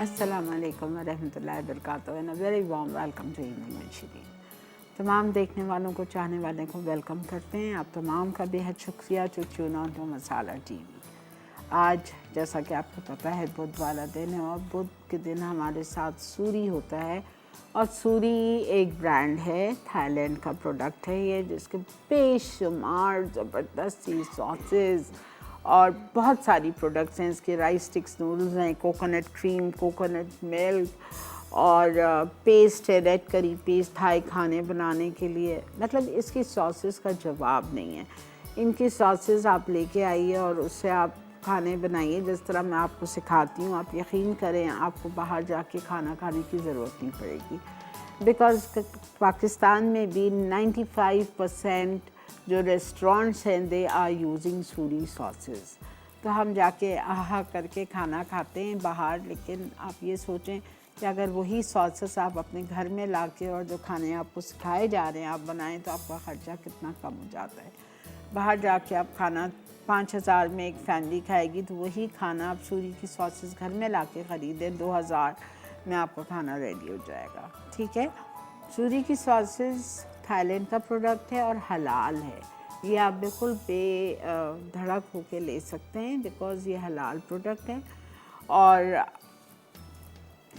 अस्सलाम वालेकुम रहमतुल्लाहि व बरकातहू and a very warm welcome to evening with Shireen. तमाम देखने वालों को, चाहने वालों को वेलकम करते हैं। आप तमाम का बेहद शुक्रिया जो tune on to Masala TV. आज जैसा कि आपको पता है बुध वाला दिन है और बुध के दिन हमारे साथ सूरी होता है। और सूरी एक ब्रांड है, थाईलैंड का प्रोडक्ट है ये, जिसके बेशुमार ज़बरदस्त सॉसेस और बहुत सारी प्रोडक्ट्स हैं। इसके राइस स्टिक्स नूडल्स हैं, कोकोनट क्रीम, कोकोनट मिल्क और पेस्ट है, रेड करी पेस्ट थाई खाने बनाने के लिए। मतलब इसकी सॉसेस का जवाब नहीं है। इनकी सॉसेस आप लेके आइए और उससे आप खाने बनाइए जिस तरह मैं आपको सिखाती हूँ। आप यकीन करें, आपको बाहर जाके खाना खाने की ज़रूरत नहीं पड़ेगी। बिकॉज़ पाकिस्तान में भी 95% जो रेस्टोरेंट्स हैं दे आर यूजिंग सूरी सॉसेस। तो हम जाके आहा करके खाना खाते हैं बाहर, लेकिन आप ये सोचें कि अगर वही सॉसेस आप अपने घर में लाके और जो खाने आपको सिखाए जा रहे हैं आप बनाएं तो आपका ख़र्चा कितना कम हो जाता है। बाहर जाके आप खाना 5,000 में एक फैमिली खाएगी, तो वही खाना आप सूरी की सॉसेस घर में लाके ख़रीदें 2,000 में आपका खाना रेडी हो जाएगा। ठीक है। सूरी की सॉसेस थाईलैंड का प्रोडक्ट है और हलाल है। ये आप बिल्कुल बेधड़क होके ले सकते हैं बिकॉज़ ये हलाल प्रोडक्ट है। और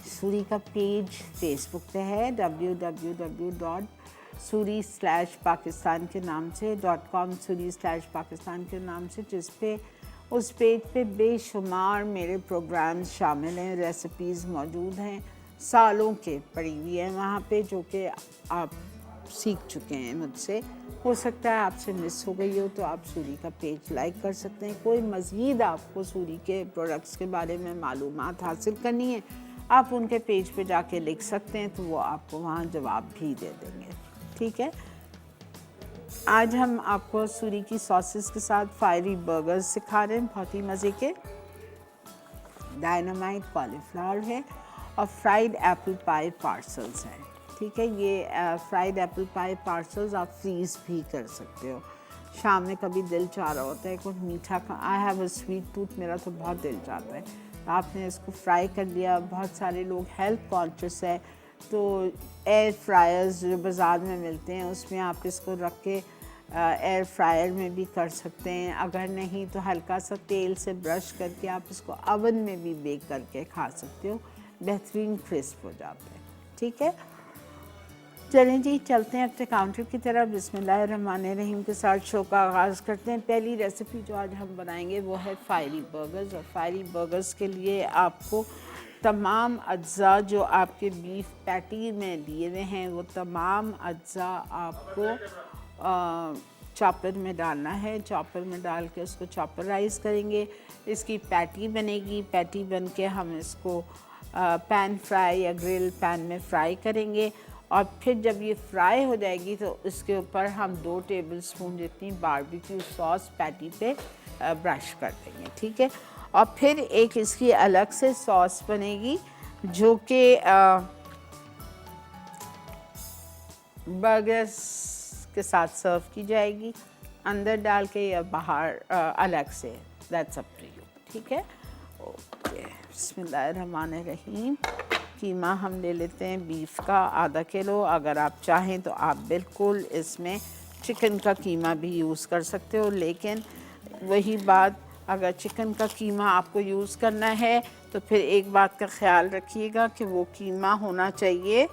सूरी का पेज फेसबुक पे है www.suri/पाकिस्तान के नाम से .com suri/पाकिस्तान के नाम से, जिस पे उस पेज पे बेशुमार मेरे प्रोग्राम्स शामिल हैं, रेसिपीज़ मौजूद हैं, सालों के पड़ी हुई हैं वहाँ पे, जो कि आप सीख चुके हैं मुझसे। हो सकता है आपसे मिस हो गई हो तो आप सूरी का पेज लाइक कर सकते हैं। कोई मज़ीद आपको सूरी के प्रोडक्ट्स के बारे में मालूमात हासिल करनी है, आप उनके पेज पे जाके लिख सकते हैं, तो वो आपको वहाँ जवाब भी दे देंगे। ठीक है। आज हम आपको सूरी की सॉसेस के साथ फायरी बर्गर्स सिखा रहे हैं, बहुत ही मज़े के। डायनामाइट कॉलीफ्लावर है और फ्राइड एप्पल पाई पार्सल्स हैं। ठीक है। ये फ्राइड एप्पल पाई पार्सल्स आप फ्रीज़ भी कर सकते हो। शाम में कभी दिल चाह रहा होता है कुछ मीठा का, I have a sweet tooth, मेरा तो बहुत दिल चाहता है, तो आपने इसको फ्राई कर लिया। बहुत सारे लोग हेल्थ कॉन्शियस है, तो एयर फ्रायर्स जो बाज़ार में मिलते हैं उसमें आप इसको रख के एयर फ्रायर में भी कर सकते हैं। अगर नहीं तो हल्का सा तेल से ब्रश करके आप इसको ओवन में भी बेक करके खा सकते हो, बेहतरीन क्रिस्प हो जाता है। ठीक है। चलें जी, चलते हैं अपने काउंटर की तरफ। बिस्मिल्लाहिर्रहमानिर्रहीम के साथ शो का आगाज़ करते हैं। पहली रेसिपी जो आज हम बनाएंगे वो है फायरी बर्गर्स। और फायरी बर्गर्स के लिए आपको तमाम अज्जा जो आपके बीफ पैटी में दिए हुए हैं वो तमाम अज्जा आपको चॉपर में डालना है। चॉपर में डाल के उसको चॉपराइज़ करेंगे। इसकी पैटी बनेगी। पैटी बन के हम इसको पैन फ्राई या ग्रिल पैन में फ्राई करेंगे। और फिर जब ये फ्राई हो जाएगी तो इसके ऊपर हम 2 टेबलस्पून जितनी बारबेक्यू सॉस पैटी पे ब्रश कर देंगे। ठीक है। और फिर एक इसकी अलग से सॉस बनेगी जो कि बर्गर्स के साथ सर्व की जाएगी, अंदर डाल के या बाहर अलग से, दैट्स अप टू यू। ठीक है। ओके, बिस्मिल्लाहिर्रहमानिर्रहीम। कीमा हम ले लेते हैं बीफ का आधा किलो। अगर आप चाहें तो आप बिल्कुल इसमें चिकन का कीमा भी यूज़ कर सकते हो, लेकिन वही बात, अगर चिकन का कीमा आपको यूज़ करना है तो फिर एक बात का ख्याल रखिएगा कि वो कीमा होना चाहिए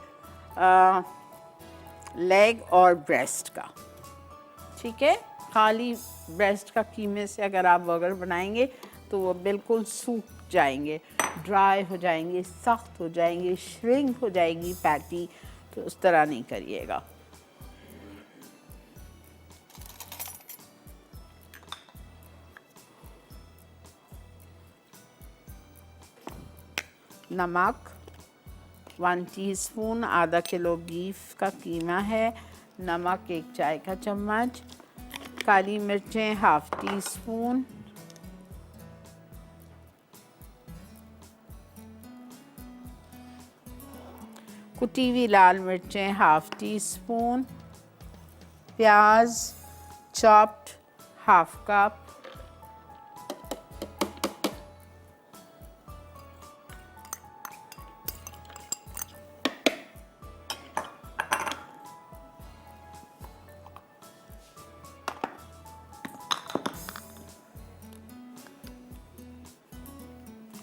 लेग और ब्रेस्ट का। ठीक है। खाली ब्रेस्ट का कीमे से अगर आप बर्गर बनाएंगे तो वो बिल्कुल सूख जाएंगे, ड्राई हो जाएंगे, सख्त हो जाएंगे, श्रिंक हो जाएगी पैटी, तो उस तरह नहीं करिएगा। नमक 1 टीस्पून, आधा किलो बीफ का कीमा है। नमक 1 चाय का चम्मच। काली मिर्चें ½ टीस्पून। कुटी हुई लाल मिर्चें ½ टीस्पून। प्याज चॉप्ड ½ कप।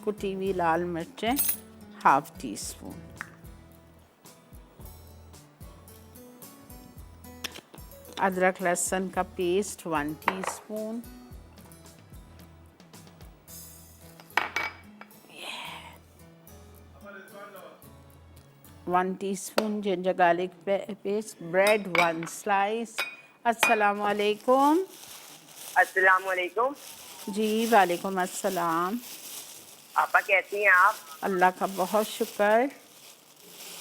कुटी हुई लाल मिर्चें ½ टीस्पून, अदरक लहसुन का paste 1 teaspoon, one teaspoon ginger garlic paste, bread 1 slice. अस्सलाम वालेकुम। अस्सलाम वालेकुम। जी वालेकुम अस्सलाम। आपा कैसी हैं आप? अल्लाह का बहुत शुक्र।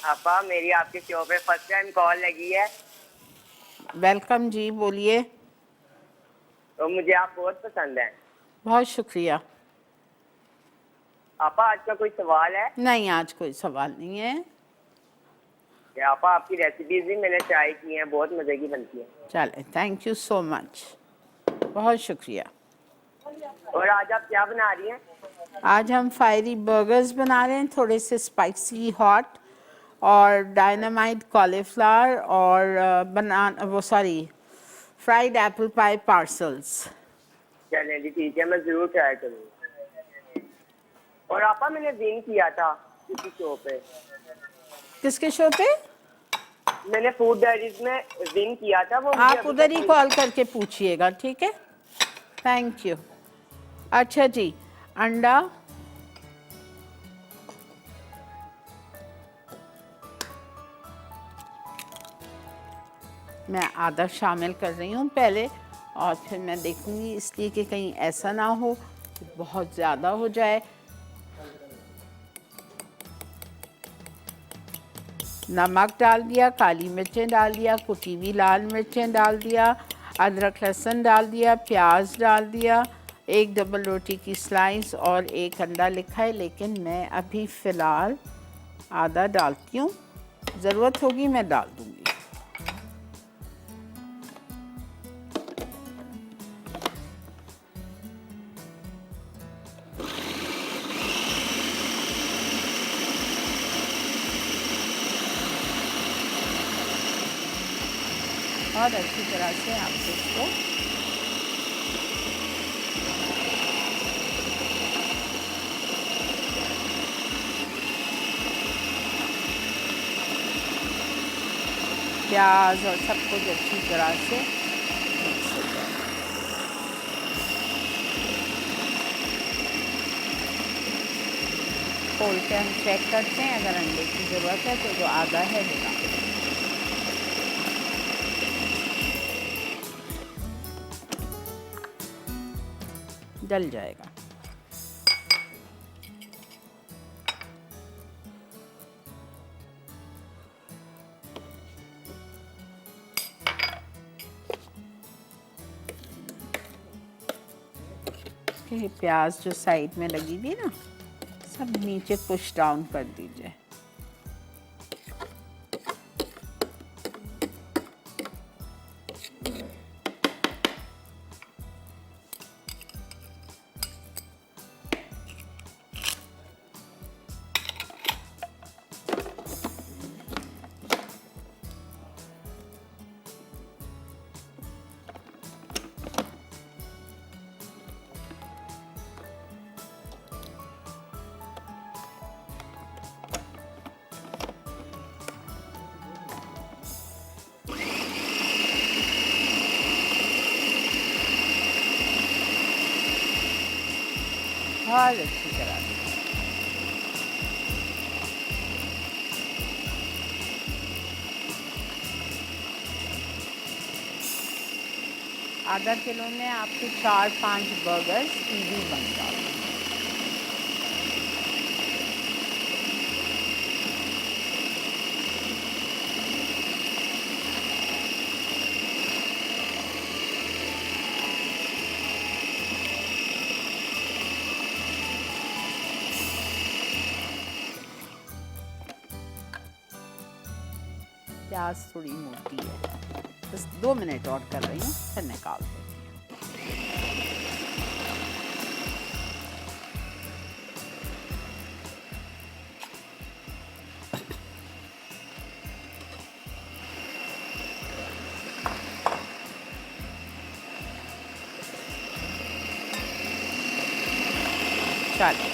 आपा मेरी आपके शो पे फर्स्ट टाइम कॉल लगी है, वेलकम जी, बोलिए। तो मुझे आप बहुत पसंद हैं। बहुत शुक्रिया। आपा आज का कोई सवाल है? नहीं, आज कोई सवाल नहीं है। कि आपा आपकी रेसिपीज भी मैंने ट्राई की हैं, बहुत मजे की बनती है। चले, थैंक यू सो मच, बहुत शुक्रिया। और आज आप क्या बना रही हैं? आज हम फायरी बर्गर्स बना रहे हैं, थोड़े से स्पाइसी हॉट, और डायनामाइट कॉलीफ्लावर, और वो फ्राइड एप्पल पाई पार्सल्स। चलें जी, ठीक है, मैं जरूर ट्राई करूँगी। और आपा मैंने विन किया था किसी शो पे। किसके शो पे? मैंने फूड डायरीज में विन किया था, वो आप उधर ही कॉल करके पूछिएगा, ठीक है? Thank you. अच्छा जी, अंडा, मैं आधा शामिल कर रही हूँ पहले, और फिर मैं देखूँगी, इसलिए कि कहीं ऐसा ना हो कि बहुत ज़्यादा हो जाए। नमक डाल दिया, काली मिर्चें डाल दिया, कुटी हुई लाल मिर्चें डाल दिया, अदरक लहसुन डाल दिया, प्याज डाल दिया, एक डबल रोटी की स्लाइस और एक अंडा लिखा है, लेकिन मैं अभी फ़िलहाल आधा डालती हूँ, ज़रूरत होगी मैं डाल दूँगी। बहुत अच्छी तरह से आप इसको प्याज और सब कुछ अच्छी तरह से मिक्स हो जाए। खोल के हम चेक करते हैं, अगर अंडे की ज़रूरत है तो जो आधा है वो डाल दें। डल जाएगा। ये प्याज जो साइड में लगी हुई ना, सब नीचे पुश डाउन कर दीजिए। बहुत अच्छी तरह से आधा किलो में आपके 4-5 बर्गर्स इजी बन जाते हैं। प्याज थोड़ी मोटी है, बस 2 मिनट और कर रही हूँ, फिर निकाल देती हूँ। चलिए,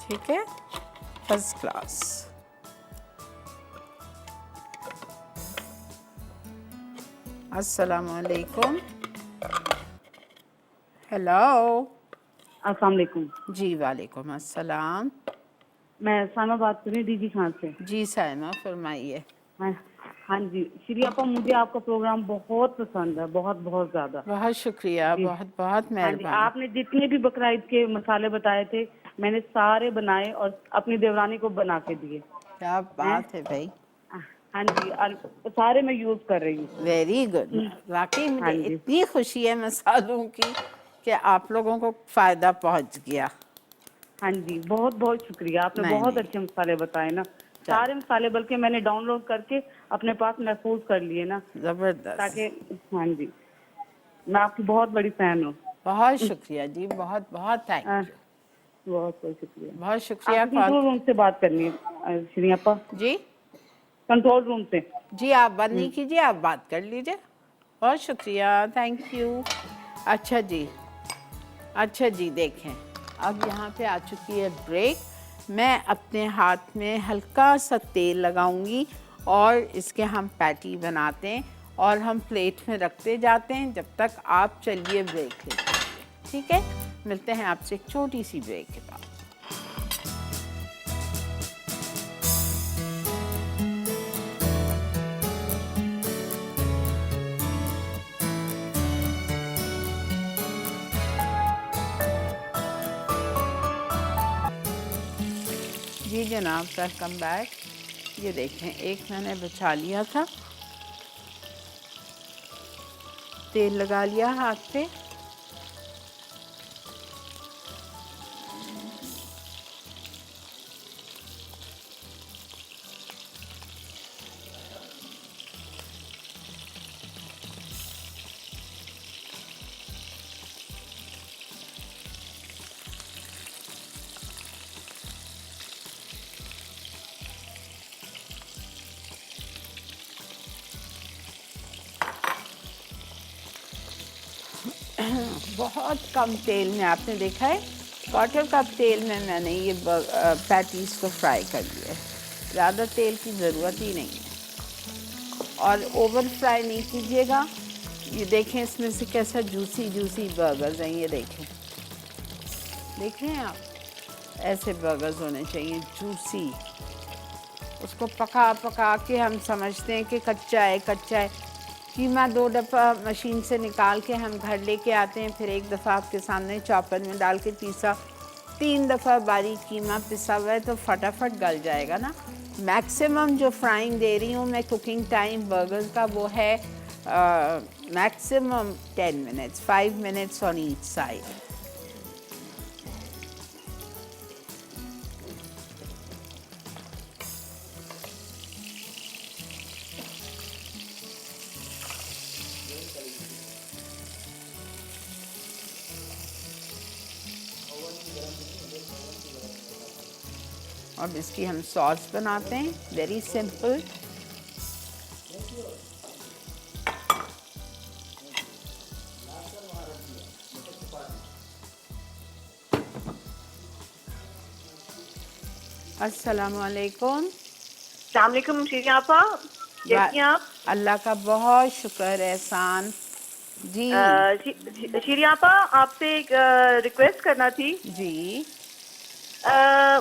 ठीक है, फर्स्ट क्लास। अस्सलाम वालेकुम। हेलो। अस्सलाम वालेकुम। जी वालेकुम अस्सलाम। मैं सामा बात कर रही हूँ डीजी खान से। जी साइमा फरमाइए। हाँ हाँ जी श्री आपा, मुझे आपका प्रोग्राम बहुत पसंद है, बहुत बहुत ज़्यादा बहुत शुक्रिया, जी। बहुत बहुत हाँ जी, मेहरबानी। आपने जितने भी बकरा ईद के मसाले बताए थे मैंने सारे बनाए और अपनी देवरानी को बना के दिए क्या हैं। बात है भाई, हाँ जी, और सारे मैं यूज़ कर रही हूँ। Very good. वाकई मुझे हाँ जी इतनी खुशी है मसालों की कि आप लोगों को फ़ायदा पहुंच गया। हाँ जी, बहुत बहुत शुक्रिया, आपने नहीं बहुत नहीं, अच्छे मसाले बताए ना। चल सारे मसाले बल्कि मैंने डाउनलोड करके अपने पास महफूज कर लिए ना, ज़बरदस्त। ताकि हाँ जी मैं आपकी बहुत बड़ी फैन हूँ। बहुत शुक्रिया जी, बहुत बहुत थैंक हाँ, यू। बहुत बहुत शुक्रिया। बहुत शुक्रिया। आपसे कौन? कंट्रोल रूम से बात करनी है श्री आपा, जी कंट्रोल रूम से। जी, आप बंद नहीं कीजिए, आप बात कर लीजिए। बहुत शुक्रिया, थैंक यू। अच्छा जी, अच्छा जी, देखें अब यहाँ पे आ चुकी है ब्रेक। मैं अपने हाथ में हल्का सा तेल लगाऊंगी और इसके हम पैटी बनाते हैं और हम प्लेट में रखते जाते हैं जब तक आप चलिए ब्रेक ले लीजिए। ठीक है, मिलते हैं आपसे एक छोटी सी ब्रेक के बाद। जी जनाब, वेलकम बैक। ये देखें, एक मैंने बचा लिया था, तेल लगा लिया हाथ पे। बहुत कम तेल में, आपने देखा है, क्वार्टर कप तेल में मैंने ये पैटीज़ को फ्राई कर लिया है। ज़्यादा तेल की ज़रूरत ही नहीं है और ओवर फ्राई नहीं कीजिएगा। ये देखें इसमें से कैसा जूसी जूसी बर्गर्स हैं, ये देखें, देख रहे हैं आप, ऐसे बर्गर्स होने चाहिए, जूसी। उसको पका पका के हम समझते हैं कि कच्चा है कच्चा है। कीमा 2 दफ़ा मशीन से निकाल के हम घर लेके आते हैं, फिर एक दफ़ा आपके सामने चॉपर में डाल के पीसा, 3 दफ़ा बारीक कीमा पिसा हुआ है तो फटाफट गल जाएगा ना। मैक्सिमम जो फ्राइंग दे रही हूँ मैं कुकिंग टाइम बर्गर्स का वो है maximum 10 minutes, 5 minutes on each side. अब इसकी हम सॉस बनाते हैं, वेरी सिंपल। अस्सलाम वालेकुम। अस्सलाम वालेकुम श्री आपा, कैसी हैं आप? अल्लाह का बहुत शुक्र एहसान जी। श्री आपा, आपसे एक रिक्वेस्ट करना थी। जी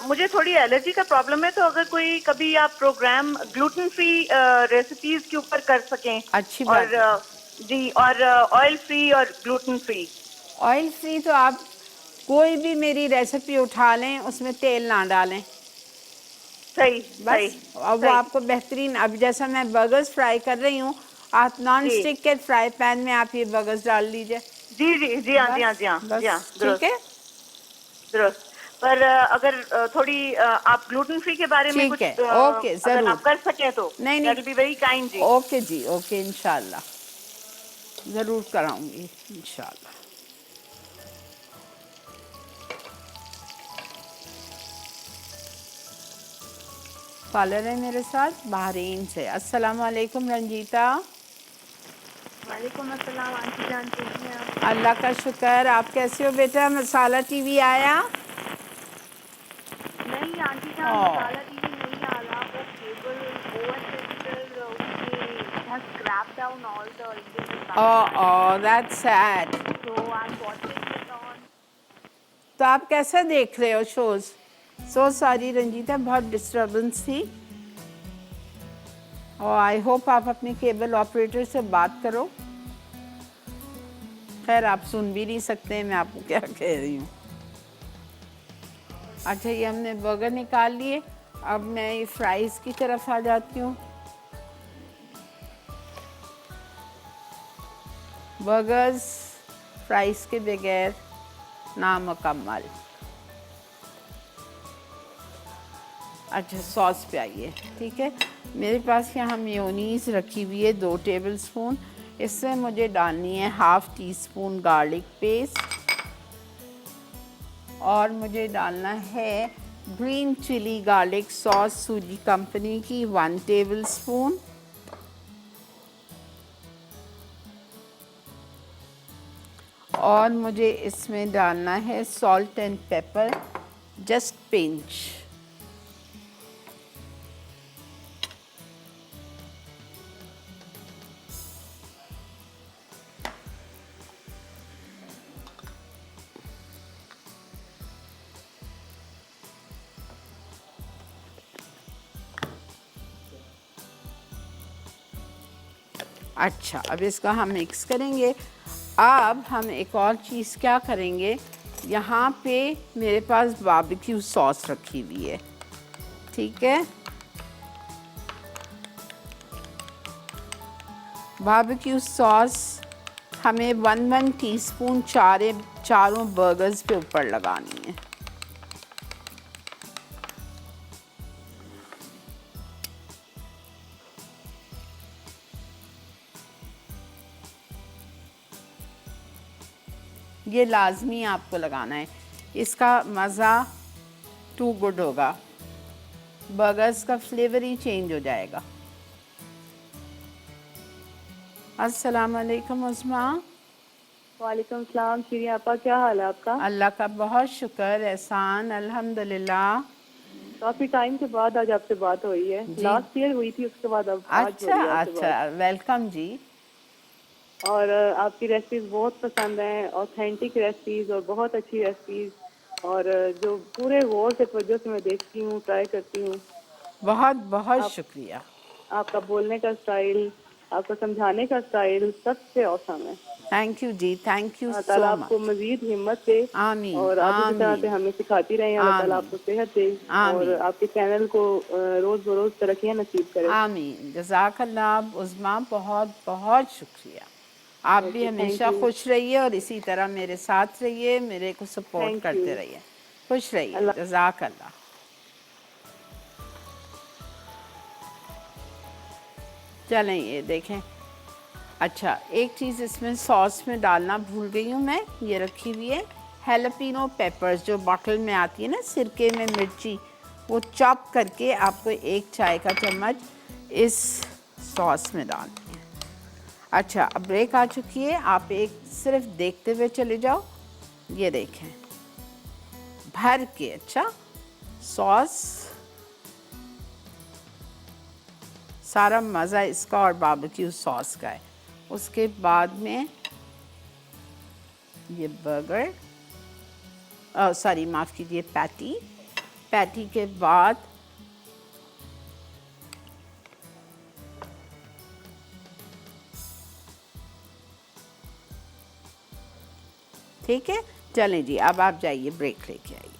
मुझे थोड़ी एलर्जी का प्रॉब्लम है, तो अगर कोई कभी आप प्रोग्राम ग्लूटेन फ्री रेसिपीज के ऊपर कर सकें। अच्छी बात और जी, और ऑयल फ्री और ग्लूटेन फ्री। ऑयल फ्री तो आप कोई भी मेरी रेसिपी उठा लें, उसमें तेल ना डालें सही सही बस। अब वो सही। आपको बेहतरीन, अब जैसा मैं बर्गर्स फ्राई कर रही हूँ, आप नॉन जी स्टिक के फ्राई पैन में आप ये बर्गर्स डाल लीजिए। जी जी जी हाँ जी हाँ बस जी हाँ जी हाँ, बस ठीक दुरुस्त है, दुरुस्त। पर अगर थोड़ी आप ग्लूटेन फ्री के बारे में ठीक कुछ है, ओके अगर ज़रूर। आप कर सकें तो नहीं नहीं, that will be very kind ji. Okay ji, okay, इंशाल्लाह ज़रूर कराऊंगी इंशाल्लाह। कॉलर है मेरे साथ बहरीन से। अस्सलाम वालेकुम रंजीता। वालेकुम अस्सलाम आंटी जान, कैसी हैं आप? अल्लाह का शुक्र, आप कैसे हो बेटा? मसाला टीवी आया? क्या मसाला टीवी नहीं आ रहा, वो cable OS has scrapped down all the Indian Oh, that's sad. so I'm watching it on. तो आप कैसे देख रहे हो शोज? सो सॉरी रंजीता, बहुत डिस्टरबेंस थी। और आई होप आप अपने केबल ऑपरेटर से बात करो। खैर आप सुन भी नहीं सकते, मैं आपको क्या कह रही हूँ। अच्छा, ये हमने बर्गर निकाल लिए। अब मैं ये फ्राइज़ की तरफ आ जाती हूँ। बर्गर्स फ्राइज़ के बगैर नामुकम्मल। अच्छा, सॉस पे आइए। ठीक है, मेरे पास यहाँ मेयोनीज़ रखी हुई है 2 टेबलस्पून। इसमें मुझे डालनी है 1/2 टीस्पून गार्लिक पेस्ट, और मुझे डालना है ग्रीन चिली गार्लिक सॉस सूजी कंपनी की 1 टेबलस्पून। और मुझे इसमें डालना है salt and paper, just pinch. अच्छा, अब इसका हम मिक्स करेंगे। अब हम एक और चीज़ क्या करेंगे, यहाँ पे मेरे पास बारबेक्यू सॉस रखी हुई है। ठीक है, बारबेक्यू सॉस हमें 1 टीस्पून चारों बर्गर्स पे ऊपर लगानी है। ये लाजमी आपको लगाना है, इसका मज़ा टू गुड होगा, बर्गर्स का फ्लेवर ही चेंज हो जाएगा। अस्सलाम वालेकुम उस्मा। वालेकुम सलाम श्री आपा, क्या हाल है आपका? अल्लाह का बहुत शुक्र, एहसान, अल्हम्दुलिल्लाह। काफी टाइम के बाद आज आपसे बात हुई है। लास्ट ईयर हुई थी, उसके बाद अब आज हो रही है आपसे बात। अच्छा, वेलकम जी। और आपकी रेसिपीज बहुत पसंद हैं, ऑथेंटिक रेसिपीज और बहुत अच्छी रेसिपीज, और जो पूरे गौर से तवज्जो से मैं देखती हूँ, ट्राई करती हूँ। बहुत बहुत शुक्रिया। आपका बोलने का स्टाइल, आपका समझाने का स्टाइल सबसे औसम है। Thank you ji, thank you Allah so ताला मच। आपको मजीद हिम्मत दे, आमीन, और आप इसी तरह से आमीन, हमें सिखाती रहें। अल्लाह ताला आमीन, आपको सेहत दे, आमीन। और आपके चैनल को रोज बरोज तरक्कियां नसीब करे। आमीन, जज़ाकल्लाह उस्मा, बहुत बहुत शुक्रिया। आप भी Okay, हमेशा thank you. खुश रहिए और इसी तरह मेरे साथ रहिए, मेरे को सपोर्ट Thank करते you. रहिए। खुश रहिए, अल्लाह- जज़ाकल्लाह। चलें, ये देखें। अच्छा, एक चीज़ इसमें सॉस में डालना भूल गई हूँ मैं, ये रखी हुई है हैलोपिनो पेपर्स, जो बॉटल में आती है ना सिरके में मिर्ची, वो चॉप करके आपको 1 चाय का चम्मच इस सॉस में डालनी है। अच्छा, अब ब्रेक आ चुकी है, आप एक सिर्फ देखते हुए चले जाओ। ये देखें, भर के अच्छा सॉस, सारा मज़ा इसका और बारबेक्यू सॉस का है। उसके बाद में ये बर्गर, सॉरी माफ़ कीजिए, पैटी के बाद ठीक है। चलें जी, अब आप जाइए, ब्रेक लेके आइए।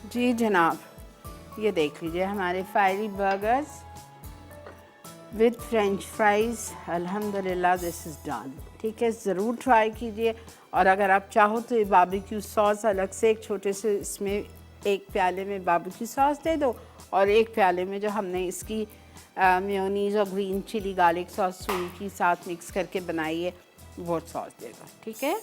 जी जनाब, ये देख लीजिए हमारे fiery burgers with French fries. अल्हम्दुलिल्लाह दिस इज़ डन। ठीक है, ज़रूर ट्राई कीजिए। और अगर आप चाहो तो ये बारबेक्यू सॉस अलग से एक छोटे से इसमें 1 प्याले में बारबेक्यू सॉस दे दो, और 1 प्याले में जो हमने इसकी मेयोनीज़ और ग्रीन चिली गार्लिक सॉस सूजी के साथ मिक्स करके बनाई है, वो सॉस देगा, ठीक है।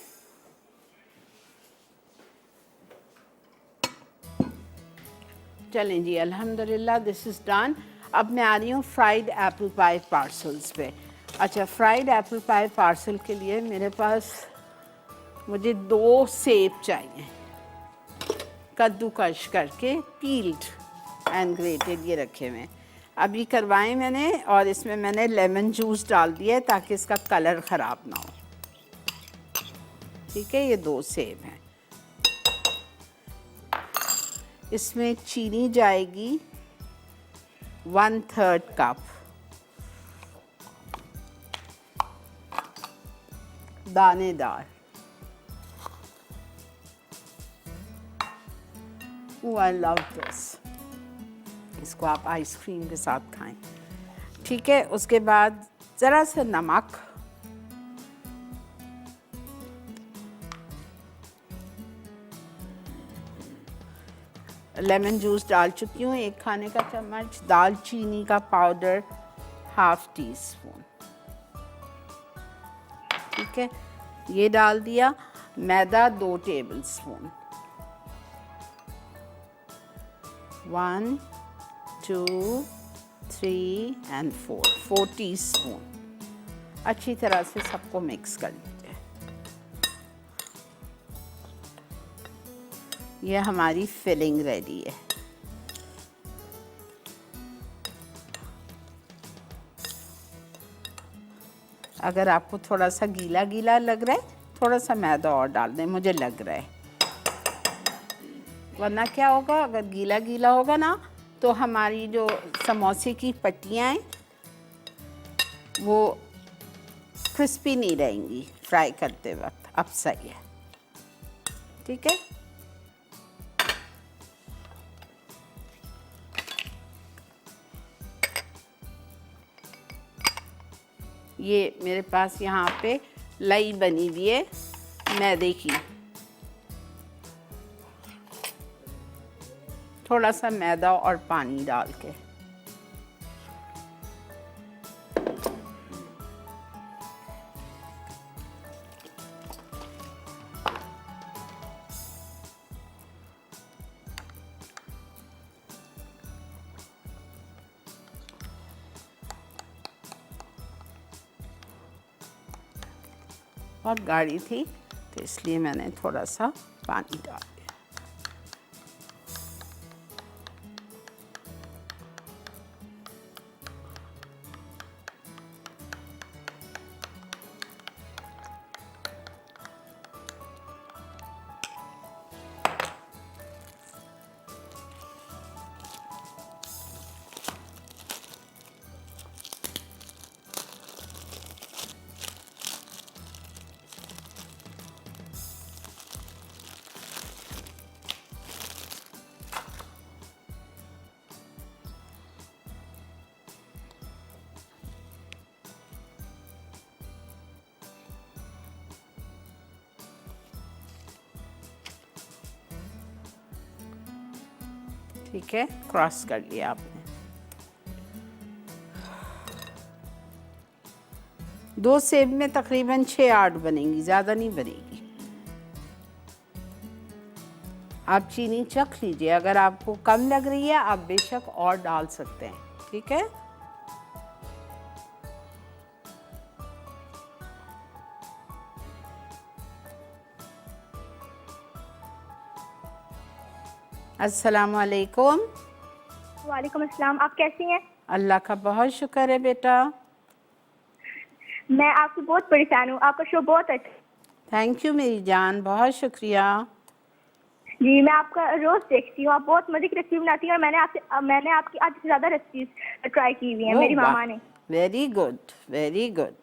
चलें जी, अल्हम्दुलिल्लाह दिस इज़ डन। अब मैं आ रही हूँ फ्राइड एप्पल पाई पार्सल्स पे। अच्छा, फ्राइड एप्पल पाई पार्सल के लिए मेरे पास मुझे 2 सेब चाहिए, कद्दूकश करके, पील्ड एंड ग्रेटेड, ये रखे हुए हैं। अभी करवाए मैंने, और इसमें मैंने लेमन जूस डाल दिया है ताकि इसका कलर ख़राब ना हो, ठीक है। ये 2 सेब हैं। इसमें चीनी जाएगी 1/3 कप, दानेदार। I love this. इसको आप आइसक्रीम के साथ खाएं, ठीक है। उसके बाद ज़रा सा नमक, लेमन जूस डाल चुकी हूँ 1 खाने का चम्मच, दालचीनी का पाउडर 1/2 टीस्पून, ठीक है, ये डाल दिया। मैदा 2 टेबलस्पून, 1 2 3 एंड 4 टीस्पून। अच्छी तरह से सबको मिक्स कर लीजिए। ये हमारी फिलिंग रेडी है। अगर आपको थोड़ा सा गीला गीला लग रहा है, थोड़ा सा मैदा और डाल दें, मुझे लग रहा है। वरना क्या होगा, अगर गीला गीला होगा ना तो हमारी जो समोसे की पट्टियाँ हैं वो क्रिस्पी नहीं रहेंगी फ्राई करते वक्त। अब सही है, ठीक है। ये मेरे पास यहाँ पे लई बनी हुई है मैदे की, थोड़ा सा मैदा और पानी डाल के। बहुत गाढ़ी थी तो इसलिए मैंने थोड़ा सा पानी डाल दिया। ठीक है, क्रॉस कर लिया आपने। 2 सेब में तकरीबन 6-8 बनेंगी, ज़्यादा नहीं बनेगी। आप चीनी चख लीजिए, अगर आपको कम लग रही है आप बेशक और डाल सकते हैं, ठीक है। अस्सलाम वालेकुम। वालेकुम अस्सलाम। आप कैसी हैं? अल्लाह का बहुत शुक्र है बेटा। मैं आपकी बहुत बड़ी फैन हूँ, आपका शो बहुत अच्छा। थैंक यू मेरी जान, बहुत शुक्रिया। जी, मैं आपका रोज देखती हूँ, आप बहुत मजे की रेसिपी बनाती हैं और मैंने आपकी आज से ज़्यादा रेसिपीज ट्राई की हुई हैं मेरी मामा ने। Very good, very good.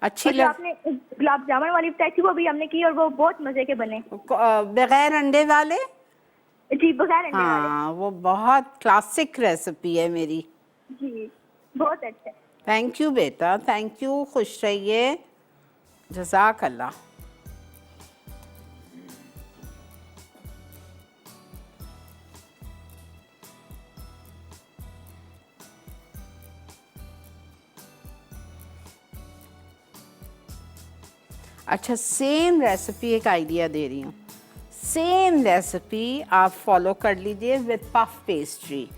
अच्छी और जो आपने गुलाब जामुन वाली बताई थी वो भी हमने की और वो बहुत मजे के बने। बगैर अंडे वाले? जी, बगैर अंडे वाले। हाँ, वो बहुत क्लासिक रेसिपी है मेरी। जी, बहुत अच्छा। थैंक यू बेटा, थैंक यू। खुश रहिए, जज़ाक अल्लाह। अच्छा, सेम रेसिपी एक आइडिया दे रही हूँ। सेम रेसिपी आप फॉलो कर लीजिए विद पफ पेस्ट्री,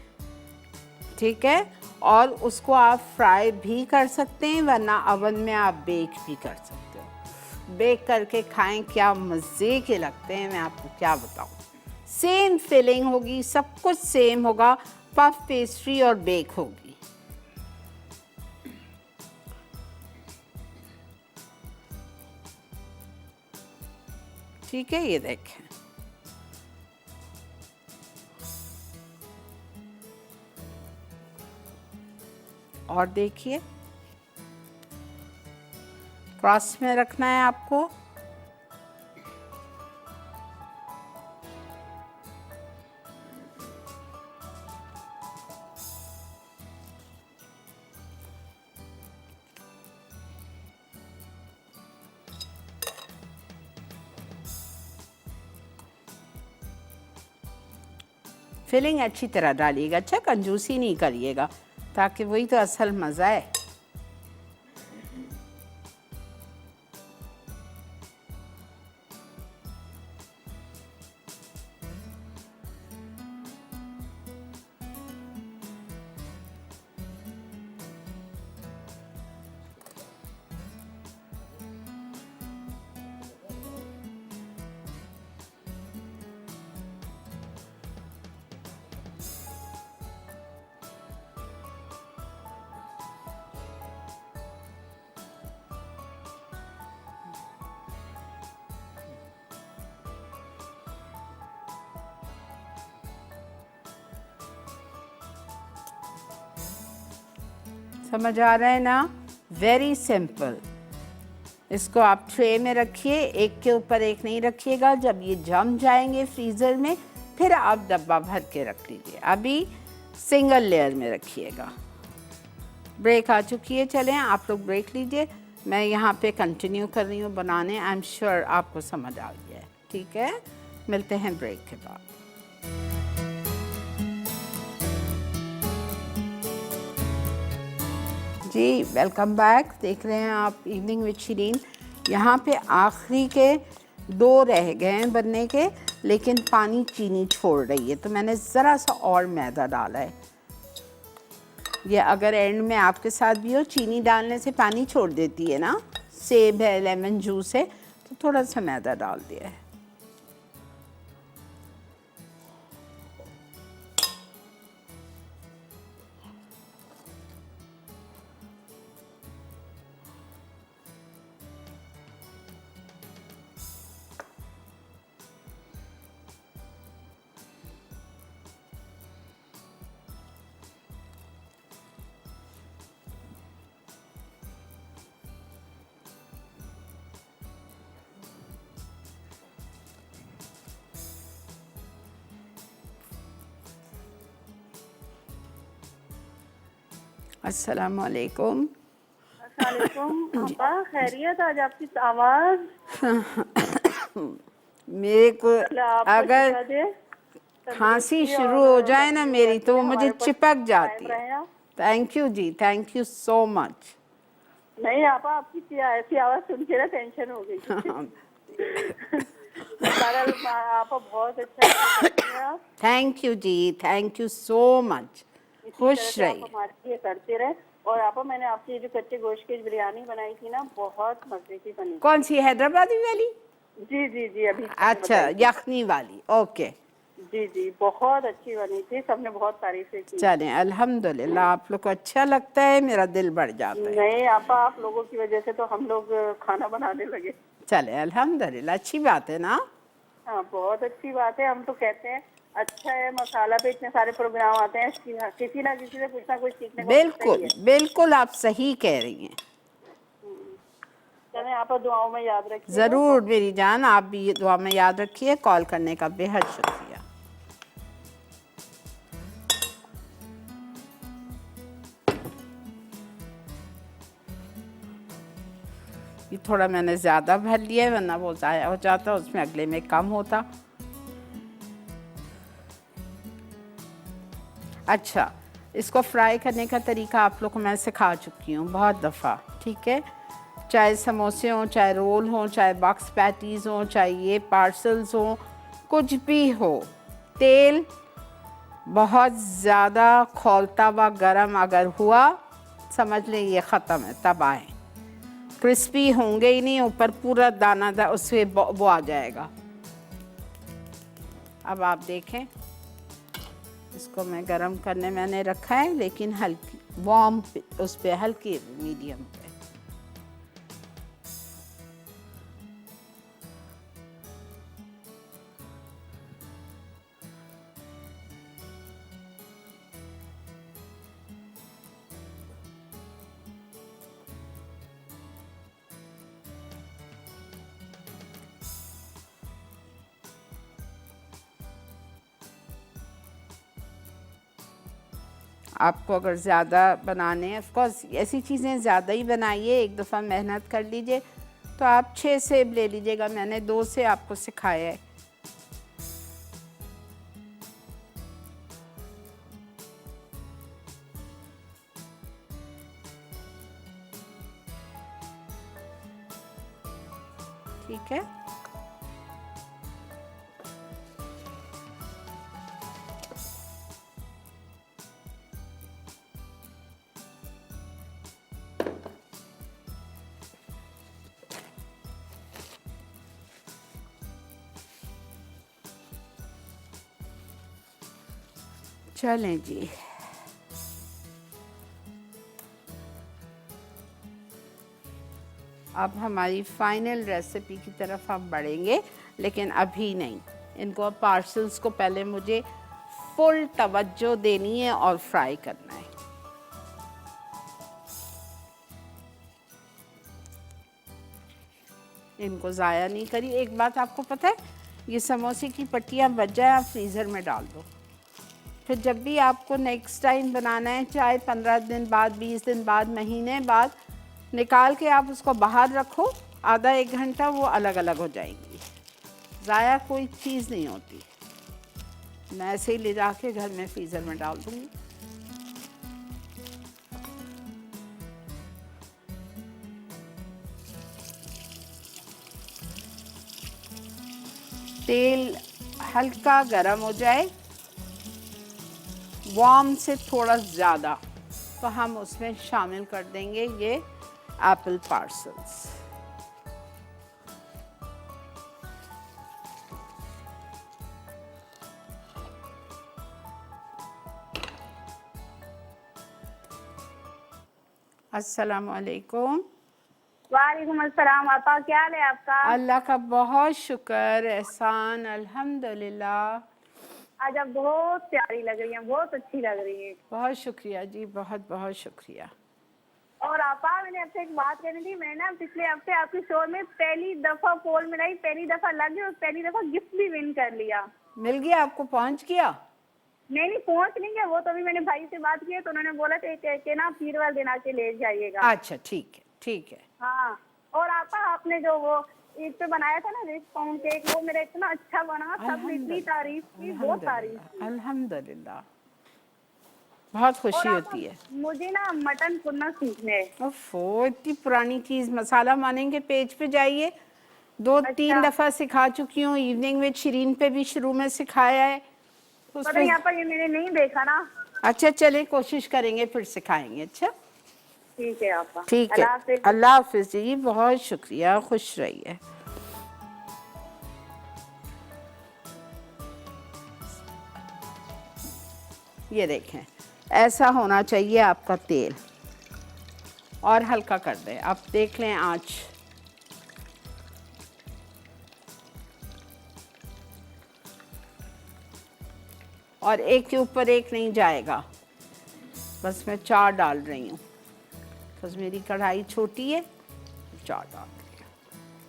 ठीक है। और उसको आप फ्राई भी कर सकते हैं, वरना अवन में आप बेक भी कर सकते हो। बेक करके खाएं, क्या मज़े के लगते हैं, मैं आपको क्या बताऊं। सेम फिलिंग होगी, सब कुछ सेम होगा, पफ पेस्ट्री और बेक होगी। ठीक है, ये देखें। और देखिए, क्रॉस में रखना है आपको। फिलिंग अच्छी तरह डालिएगा, अच्छा कंजूसी नहीं करिएगा, ताकि वही तो असल मज़ा है। समझ आ रहा है ना? Very simple. इसको आप ट्रे में रखिए, एक के ऊपर एक नहीं रखिएगा। जब ये जम जाएंगे फ्रीज़र में, फिर आप डब्बा भर के रख लीजिए। अभी सिंगल लेयर में रखिएगा। ब्रेक आ चुकी है, चलें आप लोग ब्रेक लीजिए, मैं यहाँ पे कंटिन्यू कर रही हूँ बनाने। आई एम श्योर आपको समझ आ गया है, ठीक है। मिलते हैं ब्रेक के बाद। जी वेलकम बैक। देख रहे हैं आप इवनिंग विद शिरीन। यहाँ पे आखिरी के 2 रह गए हैं बनने के, लेकिन पानी चीनी छोड़ रही है, तो मैंने ज़रा सा और मैदा डाला है। ये अगर एंड में आपके साथ भी हो, चीनी डालने से पानी छोड़ देती है ना, सेब है, लेमन जूस है, तो थोड़ा सा मैदा डाल दिया है। अस्सलामु अलैकुम। अस्सलामुअलैकुम आपा, खैरियत? आज आपकी आवाज़ मेरे को आपको अगर शिफा दे, खांसी शुरू हो जाए ना मेरी, तो वो मुझे हमारे ऊपर चिपक जाती कायम है। रहे आप। Thank you ji, thank you so much. नहीं आपा, आपकी ऐसी आवाज़ सुन के ना टेंशन हो गई। आपा बहुत अच्छा करती हैं आप। Thank you ji, thank you so much. इसी खुश तरह से आप रहिए। हमारे लिए करते रहे। और आपा, मैंने आपकी जो कच्चे गोश्त की बिरयानी बनाई थी ना, बहुत मजे की बनी। कौन सी, हैदराबादी वाली? जी जी जी, अभी अच्छा, यखनी वाली, ओके। जी जी, बहुत अच्छी बनी थी, सबने बहुत तारीफें की। चलें, अल्हम्दुलिल्लाह, आप लोग को अच्छा लगता है, मेरा दिल बढ़ जाता है। नहीं आपा, आप लोगों की वजह से तो हम लोग खाना बनाने लगे। चले, अल्हम्दुलिल्लाह, अच्छी बात है ना। हाँ, बहुत अच्छी बात है। हम तो कहते हैं अच्छा है, मसाला पे इतने सारे प्रोग्राम आते हैं, किसी ना किसी से कुछ ना कुछ सीखने को मिलता ही बिल्कुल है। बिल्कुल, आप सही कह रही हैं। चलें आपा, दुआओं में याद रखिए। ज़रूर मेरी जान, आप भी ये दुआ में याद रखिए। कॉल करने का बेहद शुक्रिया। ये थोड़ा मैंने ज़्यादा भर लिया है, वरना वो ज़ाया हो जाता, उसमें अगले में कम होता। अच्छा, इसको फ्राई करने का तरीका आप लोग को मैं सिखा चुकी हूँ बहुत दफ़ा, ठीक है। चाहे समोसे हों, चाहे रोल हों, चाहे बॉक्स पैटीज़ हों, चाहे ये पार्सल्स हों, कुछ भी हो, तेल बहुत ज़्यादा खौलता हुआ गरम अगर हुआ, समझ लें ये ख़त्म है, तब आए। क्रिस्पी होंगे ही नहीं, ऊपर पूरा दाना उससे वो आ जाएगा। अब आप देखें, इसको मैं गरम करने मैंने रखा है, लेकिन हल्की वार्म उस पे, हल्की मीडियम पे। आपको अगर ज़्यादा बनाने हैं, ऑफ कोर्स ऐसी चीज़ें ज़्यादा ही बनाइए, एक दफ़ा मेहनत कर लीजिए तो आप 6 सेब ले लीजिएगा, मैंने 2 से आपको सिखाया है। ठीक है, चलें जी। अब हमारी फाइनल रेसिपी की तरफ हम बढ़ेंगे, लेकिन अभी नहीं। इनको पार्सल्स को पहले मुझे फुल तवज्जो देनी है और फ्राई करना है। इनको ज़ाया नहीं करिए। एक बात आपको पता है, ये समोसे की पट्टियाँ बच जाए, आप फ्रीज़र में डाल दो, फिर जब भी आपको नेक्स्ट टाइम बनाना है, चाहे 15 दिन बाद, 20 दिन बाद, महीने बाद, निकाल के आप उसको बाहर रखो, आधा 1 घंटा, वो अलग अलग हो जाएंगी। ज़ाया कोई चीज़ नहीं होती। मैं ऐसे ही ले जाके घर में फ्रीज़र में डाल दूँगी। तेल हल्का गरम हो जाए, वार्म से थोड़ा ज़्यादा, तो हम उसमें शामिल कर देंगे ये एप्पल पार्सल्स। अस्सलामु अलैकुम। वालेकुम अस्सलाम। आपा क्या हाल है आपका? अल्लाह का बहुत शुक्र, एहसान, अल्हम्दुलिल्लाह। आज आप बहुत प्यारी लग रही हैं, बहुत अच्छी लग रही हैं। बहुत शुक्रिया जी, बहुत बहुत शुक्रिया। और आपा, मैंने आपसे एक बात करनी थी। मैं ना पिछले हफ्ते आपके शो में पहली दफा पोल मिलाई, पहली दफा लग गई और पहली दफा गिफ्ट भी विन कर लिया। मिल गया आपको, पहुंच गया? नहीं पहुंच नहीं गया, वो तो अभी मैंने भाई से बात की है, तो उन्होंने बोला कि ना पीर वाले दिन आके ले जाइएगा। अच्छा, ठीक है, ठीक है। हाँ, और आपा आपने जो वो ईद पे बनाया था ना रिच पाउंड केक, वो मेरा इतना अच्छा बना, सबने इतनी तारीफ की, बहुत तारीफ की। अल्हम्दुलिल्लाह, बहुत खुशी और होती है। मुझे ना मटन भुनना सीखना है। ओफो, इतनी पुरानी चीज़। मसाला मानेंगे पेज पे जाइए, 2-3 दफ़ा सिखा चुकी हूँ। इवनिंग में शिरीन पे भी शुरू में सिखाया है। पता नहीं आपा, ये मैंने नहीं देखा ना। अच्छा, चले कोशिश करेंगे, फिर सिखाएंगे। अच्छा, ठीक है आपा, ठीक है। अल्लाह हाफिज़ जी, बहुत शुक्रिया, खुश रहिए। ये देखें, ऐसा होना चाहिए आपका तेल, और हल्का कर दें। आप देख लें आँच, और एक के ऊपर एक नहीं जाएगा। बस मैं 4 डाल रही हूँ, बस मेरी कढ़ाई छोटी है, 4 डाल रही हूँ।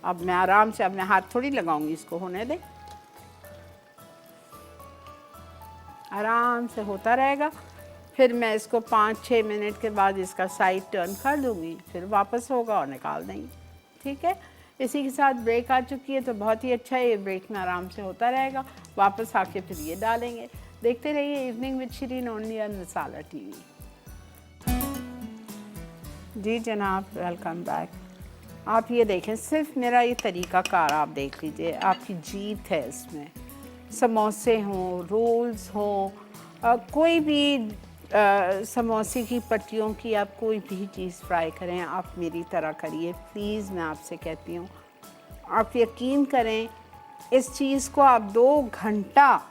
अब मैं आराम से, अब मैं हाथ थोड़ी लगाऊंगी, इसको होने दें, आराम से होता रहेगा। फिर मैं इसको 5-6 मिनट के बाद इसका साइड टर्न कर दूँगी, फिर वापस होगा और निकाल देंगे। ठीक है, इसी के साथ ब्रेक आ चुकी है, तो बहुत ही अच्छा है। ये ब्रेक में आराम से होता रहेगा, वापस आके फिर ये डालेंगे। देखते रहिए evening with Shireen, only on Masala TV. जी जनाब, वेलकम बैक। आप ये देखें, सिर्फ मेरा ये तरीक़ाकार आप देख लीजिए, आपकी जीत है इसमें। समोसे हों, रोल्स हों, कोई भी समोसे की पट्टियों की आप कोई भी चीज़ फ्राई करें, आप मेरी तरह करिए प्लीज़, मैं आपसे कहती हूँ। आप यकीन करें, इस चीज़ को आप 2 घंटा,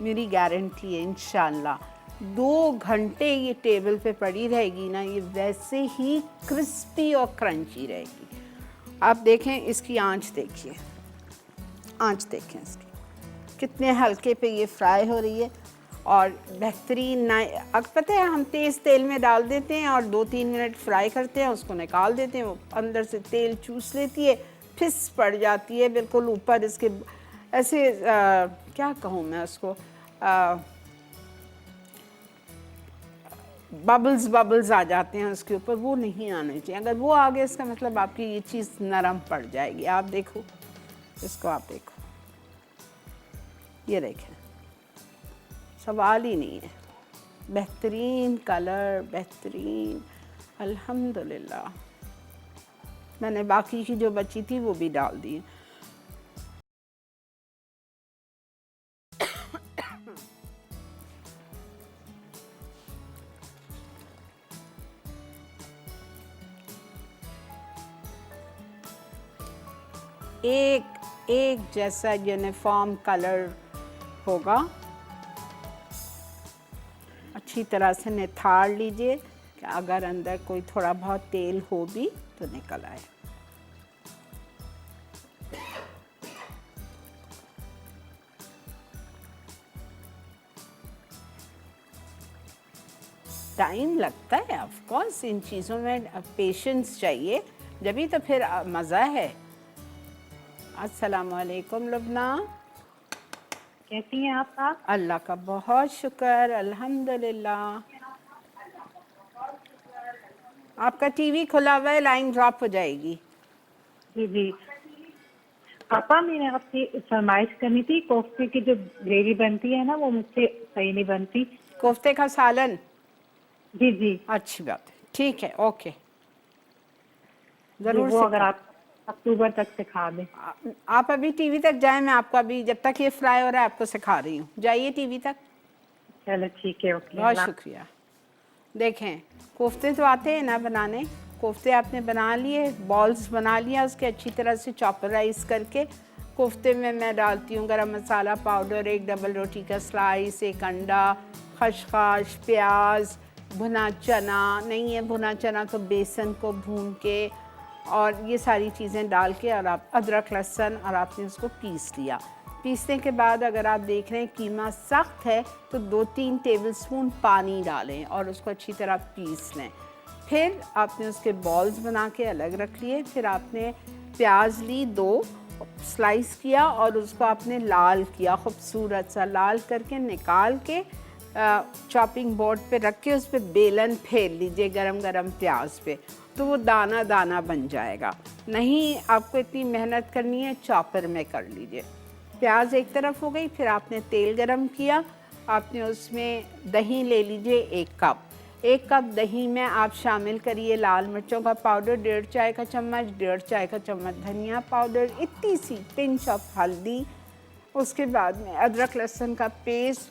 मेरी गारंटी है इंशाल्लाह 2 घंटे ये टेबल पे पड़ी रहेगी ना, ये वैसे ही क्रिस्पी और क्रंची रहेगी। आप देखें इसकी आंच देखिए, आंच देखें इसकी, कितने हल्के पे ये फ्राई हो रही है और बेहतरीन ना। अब पता है हम तेज़ तेल में डाल देते हैं और 2-3 मिनट फ्राई करते हैं, उसको निकाल देते हैं, वो अंदर से तेल चूस लेती है, फिस पड़ जाती है बिल्कुल ऊपर इसके, ऐसे क्या कहूँ मैं उसको, बबल्स बबल्स आ जाते हैं उसके ऊपर, वो नहीं आने चाहिए। अगर वो आ गया इसका मतलब आपकी ये चीज़ नरम पड़ जाएगी। आप देखो इसको, आप देखो, ये देखें, सवाल ही नहीं है। बेहतरीन कलर, बेहतरीन, अल्हम्दुलिल्लाह। मैंने बाकी की जो बची थी वो भी डाल दी। एक जैसा यूनिफॉर्म कलर होगा। अच्छी तरह से निथार लीजिए कि अगर अंदर कोई थोड़ा बहुत तेल हो भी तो निकल आए। टाइम लगता है ऑफ कोर्स, इन चीज़ों में पेशेंस चाहिए, जभी तो फिर मज़ा है। अस्सलाम वालेकुम लुबना, कैसी हैं आप? अल्लाह का बहुत शुक्र, अल्हम्दुलिल्लाह। आपका टीवी खुला हुआ है, लाइन ड्रॉप हो जाएगी। जी जी पापा, मैंने आपसे फरमाइश करनी थी, कोफ्ते की जो ग्रेवी बनती है ना वो मुझसे सही नहीं बनती। कोफ्ते का सालन? जी जी अच्छी बात है, ठीक है, ओके, ज़रूर। वो अगर आप अक्टूबर तक सिखा दें। आप अभी टीवी तक जाएं, मैं आपको अभी जब तक ये फ्राई हो रहा है आपको सिखा रही हूँ, जाइए टीवी तक। चलो ठीक है, ओके। बहुत शुक्रिया। देखें, कोफ्ते तो आते हैं ना बनाने, कोफ्ते आपने बना लिए, बॉल्स बना लिया उसके अच्छी तरह से चॉपराइज करके। कोफ्ते में मैं डालती हूँ गरम मसाला पाउडर, 1 डबल रोटी का स्लाइस, 1 अंडा, खशखश, प्याज, भुना चना, नहीं है भुना चना तो बेसन को भून के, और ये सारी चीज़ें डाल के, और आप अदरक लहसुन, और आपने उसको पीस लिया। पीसने के बाद अगर आप देख रहे हैं कीमा सख्त है तो 2-3 टेबलस्पून पानी डालें और उसको अच्छी तरह पीस लें। फिर आपने उसके बॉल्स बना के अलग रख लिए। फिर आपने प्याज ली, 2 स्लाइस किया और उसको आपने लाल किया, खूबसूरत सा लाल करके निकाल के चॉपिंग बोर्ड पे रख के उस पर बेलन फेर लीजिए गरम गरम प्याज पे, तो वो दाना दाना बन जाएगा। नहीं आपको इतनी मेहनत करनी है, चॉपर में कर लीजिए। प्याज एक तरफ हो गई, फिर आपने तेल गरम किया, आपने उसमें दही ले लीजिए 1 कप। 1 कप दही में आप शामिल करिए लाल मिर्चों का पाउडर 1.5 चाय का चम्मच, 1.5 चाय का चम्मच धनिया पाउडर, इतनी सी पिंच ऑफ हल्दी। उसके बाद में अदरक लहसुन का पेस्ट,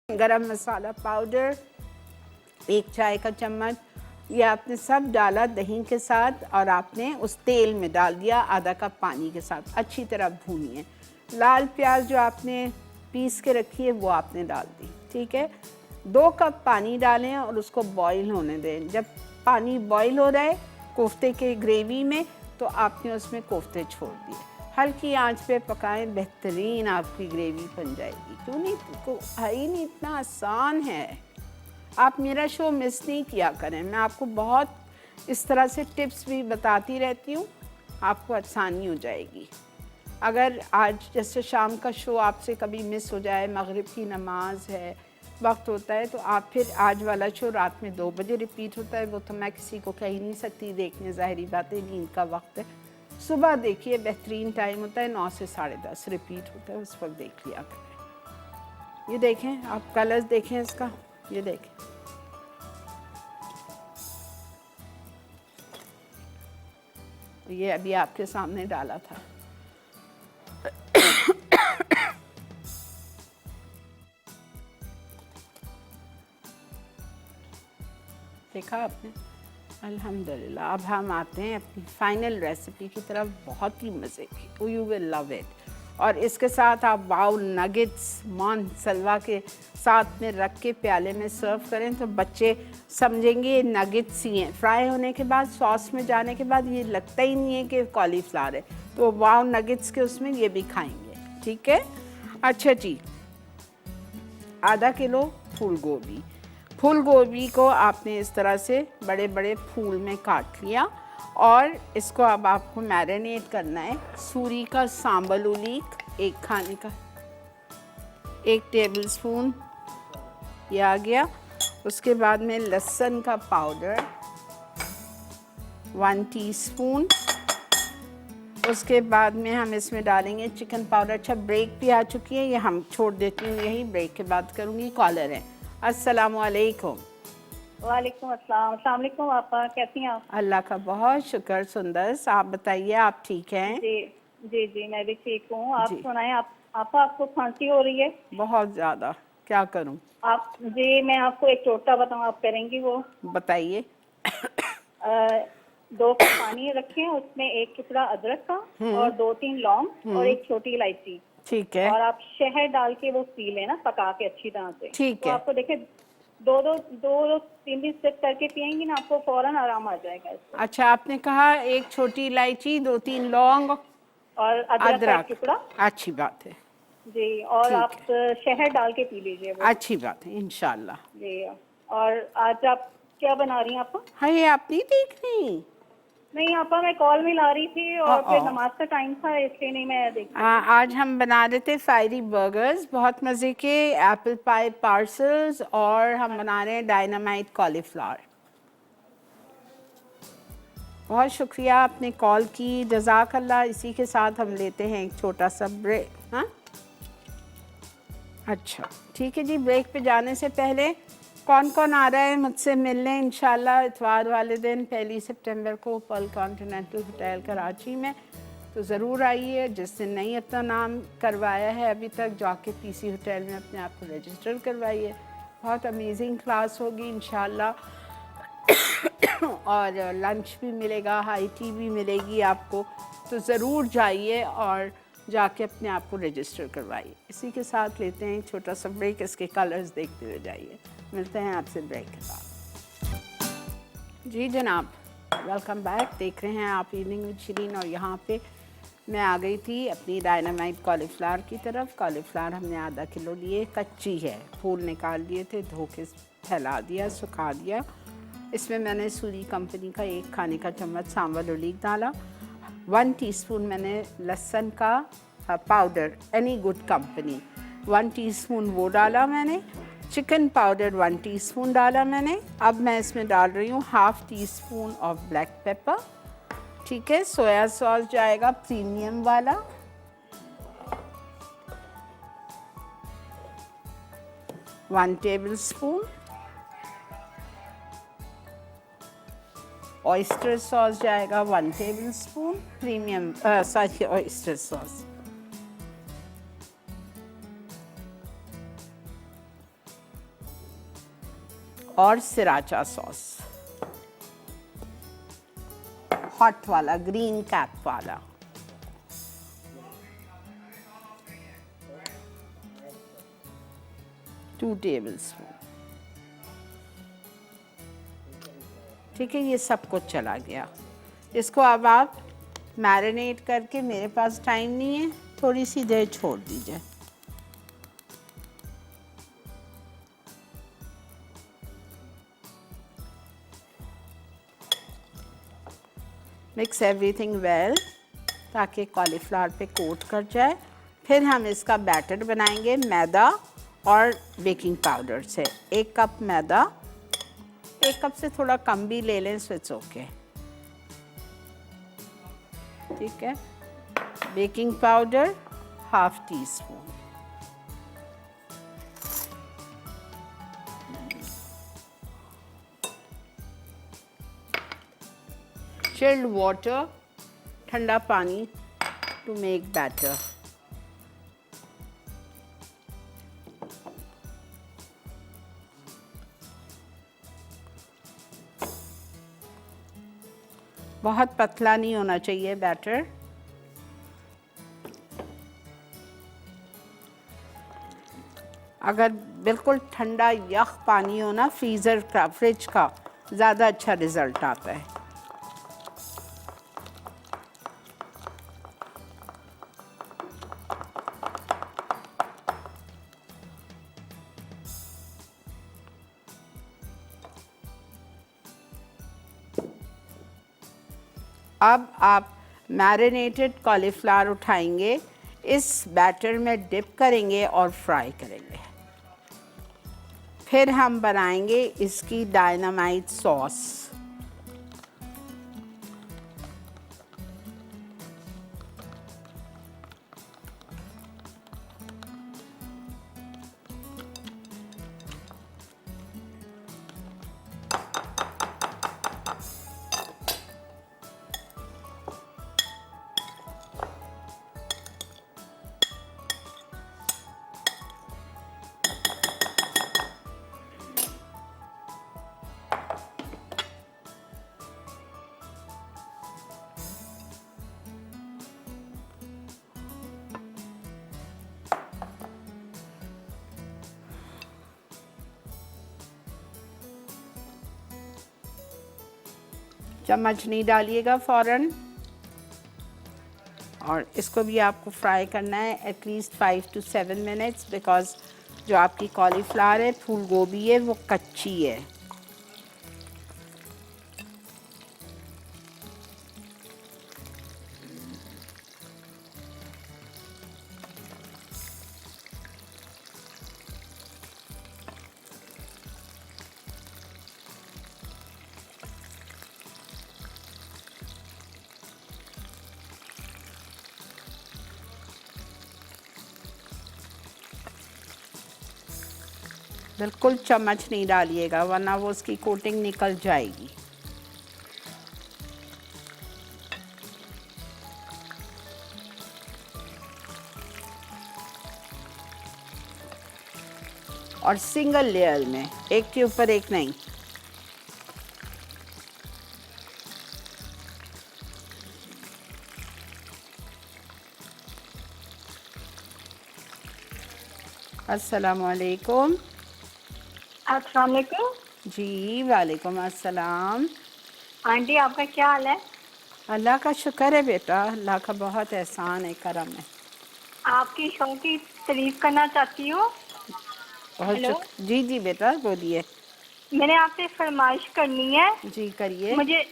गरम मसाला पाउडर 1 चाय का चम्मच, ये आपने सब डाला दही के साथ और आपने उस तेल में डाल दिया आधा कप पानी के साथ। अच्छी तरह भूनिए। लाल प्याज जो आपने पीस के रखी है वो आपने डाल दी, ठीक है। 2 कप पानी डालें और उसको बॉईल होने दें। जब पानी बॉईल हो रहा है कोफ्ते के ग्रेवी में, तो आपने उसमें कोफ्ते छोड़ दिए, हल्की आंच पे पकाएं, बेहतरीन आपकी ग्रेवी बन जाएगी। क्यों नहीं, है ही नहीं, इतना आसान है। आप मेरा शो मिस नहीं किया करें, मैं आपको बहुत इस तरह से टिप्स भी बताती रहती हूँ, आपको आसानी हो जाएगी। अगर आज जैसे शाम का शो आपसे कभी मिस हो जाए, मगरिब की नमाज है, वक्त होता है, तो आप फिर आज वाला शो रात में 2 बजे रिपीट होता है, वो तो मैं किसी को कह ही नहीं सकती देखने, ज़ाहिरी बात है नींद का वक्त है। सुबह देखिए बेहतरीन टाइम होता है, 9 से 10:30 रिपीट होता है, उस वक्त देख लिया करें। ये देखें आप, कलर्स देखें इसका, ये देखें ये अभी आपके सामने डाला था। देखा आपने? अल्हम्दुलिल्लाह। अब हम आते हैं अपनी फाइनल रेसिपी की तरफ, बहुत ही मज़े की, यू विल लव इट। और इसके साथ आप वाओ नगेट्स मॉन सलवा के साथ में रख के प्याले में सर्व करें तो बच्चे समझेंगे ये नगेट्स ही हैं। फ्राई होने के बाद सॉस में जाने के बाद ये लगता ही नहीं है कि कॉलीफ्लावर है, तो वाओ नगेट्स के उसमें ये भी खाएंगे। ठीक है, अच्छा जी। आधा किलो फूल गोभी। फूल गोभी को आपने इस तरह से बड़े बड़े फूल में काट लिया और इसको अब आपको मैरिनेट करना है। सूरी का सांबल उलीक 1 खाने का, 1 टेबलस्पून ये आ गया। उसके बाद में लहसुन का पाउडर 1 टीस्पून। उसके बाद में हम इसमें डालेंगे चिकन पाउडर। अच्छा, ब्रेक भी आ चुकी है, ये हम छोड़ देती हूँ, यही ब्रेक के बाद करूँगी। कॉलर है। अस्सलाम वालेकुम। वालेकुम अस्सलाम। अस्सलाम वालेकुम आपा, कैसी हैं आप? अल्लाह का बहुत शुक्र सुंदर। आप बताइए, आप ठीक हैं? जी जी जी, मैं भी ठीक हूँ। आप जी। सुनाएं, आपको खांसी हो रही है? बहुत ज़्यादा, क्या करूं? आप जी, मैं आपको एक टोटका बताऊँ, आप करेंगी वो? बताइए। 2 कप पानी रखें, उसमें 1 टुकड़ा अदरक का और 2-3 लौंग और 1 छोटी इलायची, ठीक है, और आप शहद डाल के वो पी लेना, पका के अच्छी तरह से। ठीक तो है। आपको देखे 2-3 सिप करके पियेंगी ना, आपको फौरन आराम आ जाएगा इससे। अच्छा, आपने कहा 1 छोटी इलायची, 2-3 लौंग और अदरक का 1 अदरक। टुकड़ा। अच्छी बात है, जी, और ठीक आप शहद डाल के पी लीजिए वो। अच्छी बात है, इंशाल्लाह। जी, और आज आप क्या बना रही हैं आपा? हाय, आप नहीं देख रही? नहीं आपा, मैं कॉल मिला रही थी और फिर नमाज का टाइम था, इसलिए नहीं मैं देख। आज हम बना रहे थे फायरी बर्गर्स, बहुत मज़े के, एप्पल पाई पार्सल्स, और हम बना रहे हैं डायनामाइट कॉलीफ्लावर। बहुत शुक्रिया आपने कॉल की, जज़ाकल्लाह। इसी के साथ हम लेते हैं एक छोटा सा ब्रेक। हाँ, अच्छा ठीक है जी। ब्रेक पे जाने से पहले कौन कौन आ रहा है मुझसे मिलने इंशाल्लाह इतवार वाले दिन 1 सितंबर को पर्ल कॉन्टिनेंटल होटल कराची में, तो ज़रूर आइए। जिसने नहीं अपना नाम करवाया है अभी तक, जाके पीसी होटल में अपने आप को रजिस्टर करवाइए। बहुत अमेजिंग क्लास होगी इंशाल्लाह। और लंच भी मिलेगा, हाई टी भी मिलेगी आपको, तो ज़रूर जाइए और जाके अपने आप को रजिस्टर करवाइए। इसी के साथ लेते हैं एक छोटा सा ब्रेक, इसके कलर्स देखते हुए जाइए। मिलते हैं आपसे ब्रेक के बाद। जी जनाब, वेलकम बैक। देख रहे हैं आप इवनिंग विद शिरीन, और यहाँ पे मैं आ गई थी अपनी डायनामाइट कॉलीफ्लावर की तरफ। कॉलीफ्लावर हमने आधा किलो लिए, कच्ची है, फूल निकाल लिए थे, धो के फैला दिया, सुखा दिया। इसमें मैंने सूरी कंपनी का 1 खाने का चम्मच सांभर उलीक डाला। 1 टीस्पून मैंने लहसुन का powder, any good company, 1 teaspoon वो डाला मैंने। चिकन पाउडर 1 टीस्पून डाला मैंने। अब मैं इसमें डाल रही हूँ 1/2 टीस्पून ऑफ ब्लैक पेपर। ठीक है, सोया सॉस जाएगा प्रीमियम वाला, 1 टेबलस्पून। ऑयस्टर सॉस जाएगा 1 tablespoon, premium sorry oyster sauce. और सिराचा सॉस, हॉट वाला, ग्रीन कैप वाला। Two tablespoon. ठीक है, ये सब कुछ चला गया। इसको अब आप मैरिनेट करके, मेरे पास टाइम नहीं है, थोड़ी सी देर छोड़ दीजिए। मिक्स एवरीथिंग वेल ताकि कॉलीफ्लावर पे कोट कर जाए। फिर हम इसका बैटर बनाएंगे मैदा और बेकिंग पाउडर से। 1 कप मैदा, 1 कप से थोड़ा कम भी ले लें, सो इट्स ओके। ठीक है, baking powder 1/2 teaspoon, chilled water ठंडा पानी टू मेक बैटर। बहुत पतला नहीं होना चाहिए बैटर। अगर बिल्कुल ठंडा यख पानी हो ना फ्रीज़र का, फ्रिज का, ज़्यादा अच्छा रिज़ल्ट आता है। अब आप मैरिनेटेड कॉलीफ्लावर उठाएंगे, इस बैटर में डिप करेंगे और फ्राई करेंगे। फिर हम बनाएंगे इसकी डायनामाइट सॉस। चम्मच नहीं डालिएगा फ़ौरन, और इसको भी आपको फ्राई करना है एटलीस्ट 5 to 7 मिनट्स, बिकॉज़ जो आपकी कॉलीफ्लावर है, फूल गोभी है, वो कच्ची है। बिल्कुल चम्मच नहीं डालिएगा, वरना वो उसकी कोटिंग निकल जाएगी। और सिंगल लेयर में, एक के ऊपर एक नहीं। अस्सलाम वालेकुम। अस्सलाम वालेकुम। जी वालेकुम अस्सलाम। आंटी आपका क्या हाल है? अल्लाह का शुक्र है बेटा, अल्लाह का बहुत एहसान है, करम है। आपकी शो की तारीफ करना चाहती हूँ। बहुत हेलो? जी जी बेटा बोलिए। मैंने आपसे फरमाइश करनी है। जी करिए। मुझे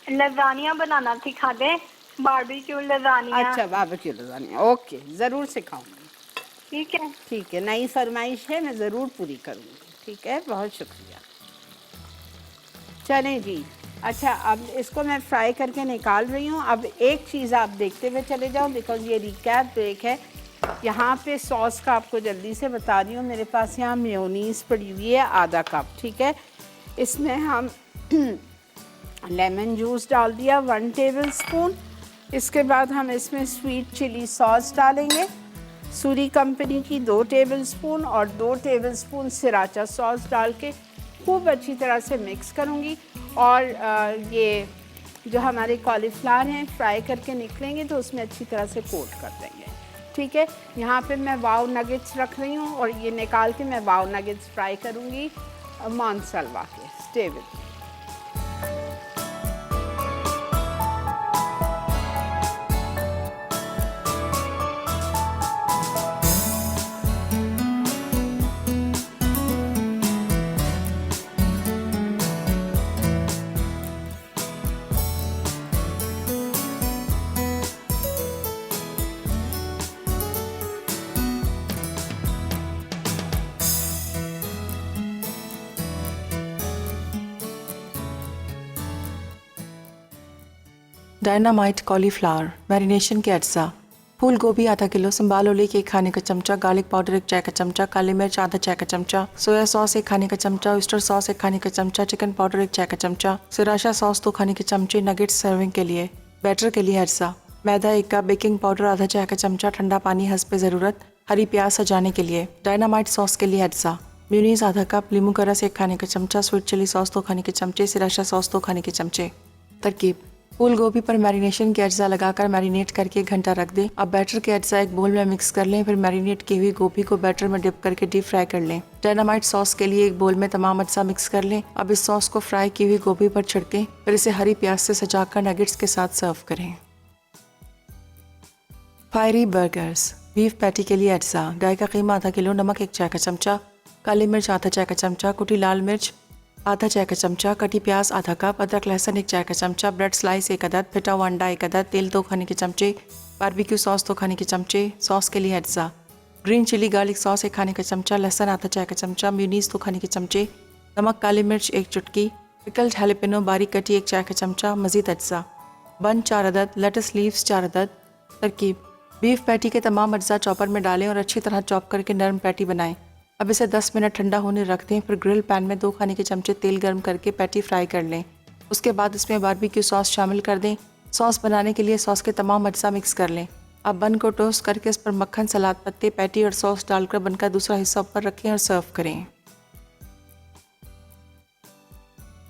लजानिया बनाना सिखा दे, बारबेक्यू लजानिया। अच्छा बारबेक्यू लजानिया, ओके, ज़रूर सिखाऊंगी। ठीक है। ठीक है, नई फरमाइश है, मैं ज़रूर पूरी करूँगी। ठीक है, बहुत शुक्रिया। चलें जी। अच्छा, अब इसको मैं फ्राई करके निकाल रही हूँ। अब एक चीज़ आप देखते हुए चले जाओ, बिकॉज़ ये रिकैप ब्रेक है। यहाँ पे सॉस का आपको जल्दी से बता रही हूँ। मेरे पास यहाँ मेयोनीज़ पड़ी हुई है आधा कप, ठीक है। इसमें हम लेमन जूस डाल दिया 1 टेबल स्पून। इसके बाद हम इसमें स्वीट चिली सॉस डालेंगे, सूरी कंपनी की 2 टेबल स्पून, और 2 टेबल स्पून सिराचा सॉस डाल के खूब अच्छी तरह से मिक्स करूँगी। और ये जो हमारे कॉलीफ्लावर हैं फ्राई करके निकलेंगे तो उसमें अच्छी तरह से कोट कर देंगे। ठीक है, यहाँ पे मैं वाव नगेट्स रख रही हूँ, और ये निकाल के मैं वाव नगेट्स फ्राई करूँगी मानसलवा के। Stay with me. Dynamite cauliflower marination के अज्जा: फूल गोभी आधा किलो, संबाल ओलिव 1 खाने का चमचा, गार्लिक पाउडर 1 चाय का चमचा, काली मिर्च आधा चाय का चमचा, सोया सॉस 1 खाने का चमचा, ऑयस्टर सॉस 1 खाने का चमचा, चिकन पाउडर 1 चाय का चमचा, सिराशा सॉस 2 खाने के चमचे। नगेट्स सर्विंग के लिए। बैटर के लिए अज्जा: मैदा 1 कप, बेकिंग पाउडर आधा चाय का चमचा, ठंडा पानी हस्ब ज़रूरत, हरी प्याज सजाने के लिए, डायनामाइट सॉस के लिए अज्जा, म्यूनीस आधा कप, लीमू का रस 1 खाने का चमचा, स्वीट चिली सॉस 2 खाने के चमचे, सिरहासा सॉस 2 खाने के चमचे। तरकीब: फूल गोभी पर मैरिनेशन के अज्जा लगाकर मैरिनेट करके 1 घंटा रख दें। अब बैटर के अज्जा एक बोल में मिक्स कर लें, फिर मैरिनेट की हुई गोभी को बैटर में डिप करके डीप फ्राई कर लें। डायनामाइट सॉस के लिए एक बोल में तमाम अज्जा मिक्स कर लें। अब इस सॉस को फ्राई की हुई गोभी पर छिड़कें, फिर इसे हरी प्याज से सजाकर नगेट्स के साथ सर्व करें। Fiery burgers. बीफ पैटी के लिए अज्जा: गाय का कीमा आधा किलो, नमक 1 चाय का चमचा, काली मिर्च आधा चाय का चमचा, कुटी लाल मिर्च आधा चाय का चमचा, कटी प्याज आधा कप, अदरक लहसुन 1 चाय का चमचा, ब्रेड स्लाइस 1 अदद, फिटा हुआ अंडा 1 अदद, तेल 2 खाने के चमचे, बारबेक्यू सॉस 2 खाने के चमचे। सॉस के लिए अज्जा: ग्रीन चिली गार्लिक सॉस 1 खाने का चमचा, लहसुन आधा चाय का चमचा, म्यूनीस 2 खाने के चमचे, नमक, काली मिर्च 1 चुटकी, पिकल्ड हैलेपिनो बारीक कटी 1 चाय का चमचा, मज़ीद अज्जा, बन 4 अदद, लेटस लीव्स 4 अदद। तरकीब: बीफ पैटी के तमाम अज्जा चॉपर में डालें और अच्छी तरह चॉप करके नरम पैटी बनाएं। अब इसे 10 मिनट ठंडा होने रख दें, फिर ग्रिल पैन में 2 खाने के चमचे तेल गर्म करके पैटी फ्राई कर लें। उसके बाद इसमें बारबेक्यू सॉस शामिल कर दें। सॉस बनाने के लिए सॉस के तमाम अज्जा मिक्स कर लें। अब बन को टोस्ट करके इस पर मक्खन, सलाद पत्ते, पैटी और सॉस डालकर बन का दूसरा हिस्सा ऊपर रखें और सर्व करें।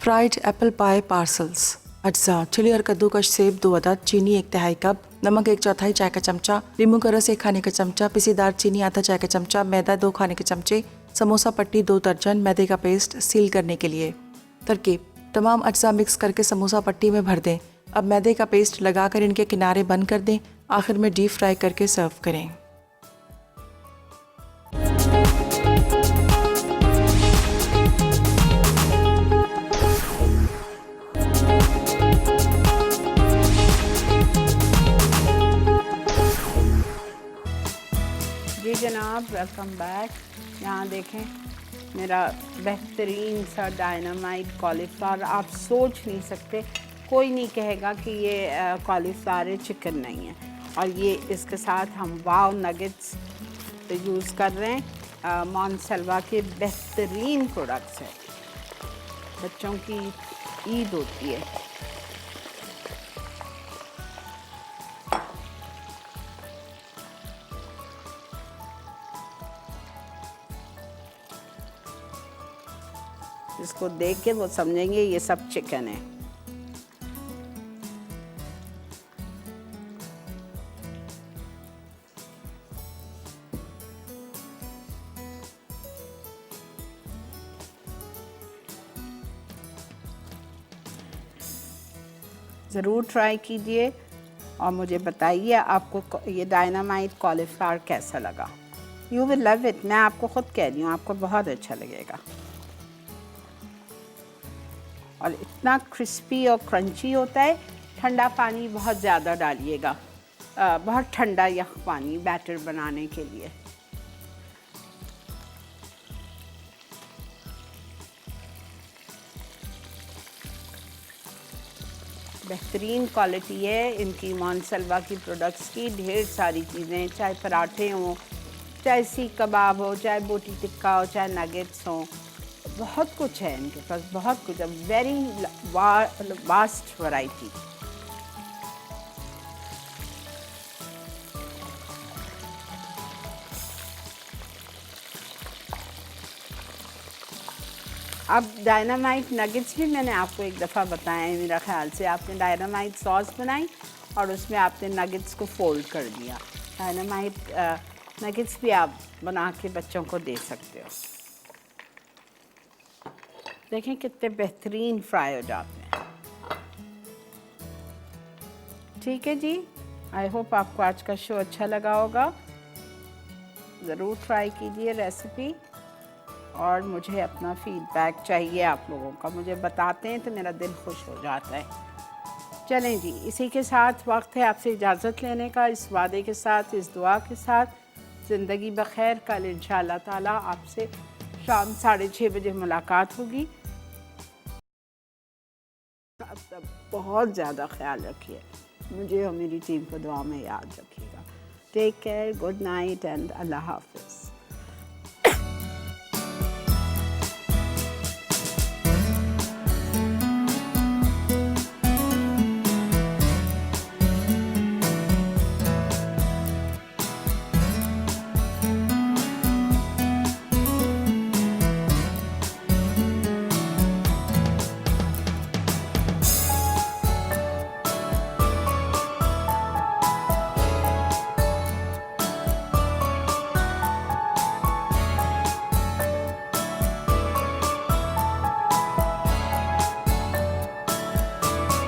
Fried apple pie parcels. अज्जा: चिली और कद्दूकश सेब 2 अदद, चीनी 1 तिहाई कप, नमक 1/4 चाय का चमचा, नींबू का रस 1 खाने का चमचा, पिसी दालचीनी आधा चाय का चमचा, मैदा 2 खाने के चमचे, समोसा पट्टी 2 दर्जन, मैदे का पेस्ट सील करने के लिए। तरकीब: तमाम अज्जा मिक्स करके समोसा पट्टी में भर दें। अब मैदे का पेस्ट लगाकर इनके किनारे बंद कर दें। आखिर में डीप फ्राई करके सर्व करें। जी जनाब, वेलकम बैक। यहाँ देखें मेरा बेहतरीन सा डायनामाइट कॉलीफ्लावर। आप सोच नहीं सकते, कोई नहीं कहेगा कि ये कॉलीफ्लावर है, चिकन नहीं है। और ये इसके साथ हम वाव नगेट्स यूज़ कर रहे हैं। मॉन्सेल्वा के बेहतरीन प्रोडक्ट्स हैं। बच्चों की ईद होती है। इसको देख के वो समझेंगे ये सब चिकन है। ज़रूर ट्राई कीजिए और मुझे बताइए आपको ये डायनामाइट कॉलीफ्लावर कैसा लगा। You will love it. मैं आपको ख़ुद कह रही हूँ, आपको बहुत अच्छा लगेगा। और इतना क्रिस्पी और क्रंची होता है। ठंडा पानी बहुत ज़्यादा डालिएगा, बहुत ठंडा यह पानी बैटर बनाने के लिए। बेहतरीन क्वालिटी है इनकी मॉन्सेल्वा की प्रोडक्ट्स की। ढेर सारी चीज़ें, चाहे पराठे हों, चाहे सीख कबाब हो, चाहे बोटी टिक्का हो, चाहे नगेट्स हों, बहुत कुछ है इनके पास, बहुत कुछ है। Very vast variety. अब डायनामाइट नगेट्स भी मैंने आपको एक दफ़ा बताया है मेरा ख्याल से। आपने डायनामाइट सॉस बनाई और उसमें आपने नगेट्स को फोल्ड कर दिया। डायनामाइट नगेट्स भी आप बना के बच्चों को दे सकते हो। देखें कितने बेहतरीन फ्राई हो जाते हैं। ठीक है जी, आई होप आपको आज का शो अच्छा लगा होगा। ज़रूर ट्राई कीजिए रेसिपी और मुझे अपना फीडबैक चाहिए आप लोगों का। मुझे बताते हैं तो मेरा दिल खुश हो जाता है। चलें जी, इसी के साथ वक्त है आपसे इजाज़त लेने का, इस वादे के साथ, इस दुआ के साथ, ज़िंदगी बखैर। कल इंशाअल्लाह ताला आपसे शाम 6:30 बजे मुलाकात होगी। अब तक बहुत ज़्यादा ख्याल रखिए, मुझे और मेरी टीम को दुआ में याद रखिएगा। Take care, good night and Allah हाफ़िज़।